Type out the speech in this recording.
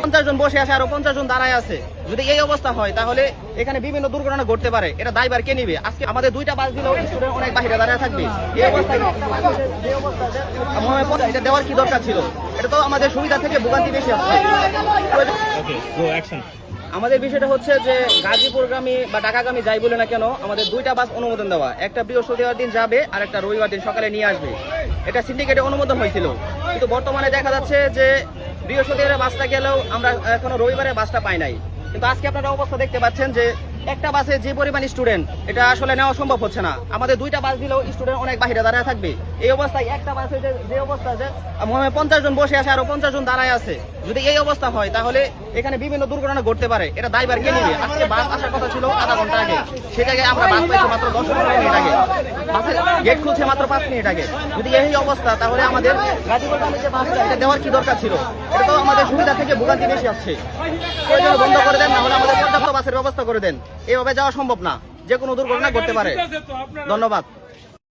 50 জন বসে আছে, আরো 50 জন দাঁড়ায় আছে। যদি এই অবস্থা হয় তাহলে এখানে বিভিন্ন দুর্ঘটনা ঘটতে পারে। এটা দায়ভার কে নিবে? আজকে আমাদের 2টা বাস দিলেও স্টুডেন্ট অনেক বাইরে দাঁড়ায় থাকবে। এই অবস্থায় এটা দেওয়ার কি দরকার ছিল? এটা তো আমাদের সুবিধা থেকে ভোগান্তি বেশি হচ্ছে। আমাদের বিষয়টা হচ্ছে যে গাজীপুরগামী বা ঢাকাগামী যাই বলে না কেন, আমাদের 2টা বাস অনুমোদন দেওয়া। একটা বৃহস্পতিবার দিন যাবে আর একটা রবিবার দিন সকালে নিয়ে আসবে। এটা সিন্ডিকেটে অনুমোদন হয়েছিল, কিন্তু বর্তমানে দেখা যাচ্ছে যে বৃহস্পতিবারের বাসটা গেলেও আমরা এখনো রবিবারের বাসটা পাই নাই। কিন্তু আজকে আপনারা অবস্থা দেখতে পাচ্ছেন যে একটা বাসে যে পরিমাণ স্টুডেন্ট, এটা আসলে নেওয়া সম্ভব হচ্ছে না। আমাদের 2টা বাস দিলেও স্টুডেন্ট অনেক বাইরে দাঁড়ায় থাকবে। এই অবস্থায় একটা বাসে যে অবস্থা, যে 50 জন বসে আছে, আরো 50 জন দাঁড়ায় আছে। যদি এই অবস্থা হয় তাহলে এখানে বিভিন্ন দুর্ঘটনা ঘটতে পারে। এটা দায়ভার কে নিবে? আজকে বাস আসার কথা ছিল আধা ঘন্টা আগে, সে জায়গায় আমরা বাস পাইছি মাত্র 10-15 মিনিট আগে। বাসের গেট খুলছে মাত্র 5 মিনিট আগে। যদি এই অবস্থা তাহলে আমাদের গাজীপুরগামী যে বাসটা, এটা দেওয়ার কি দরকার ছিল? এটা তো আমাদের সুবিধা থেকে ভোগান্তি বেশি হচ্ছে। প্রয়োজন বন্ধ করে দেন, না হলে আমাদের পর্যাপ্ত বাসের ব্যবস্থা করে দেন। এভাবে যাওয়া সম্ভব না, যে কোনো দুর্ঘটনা ঘটতে পারে। ধন্যবাদ।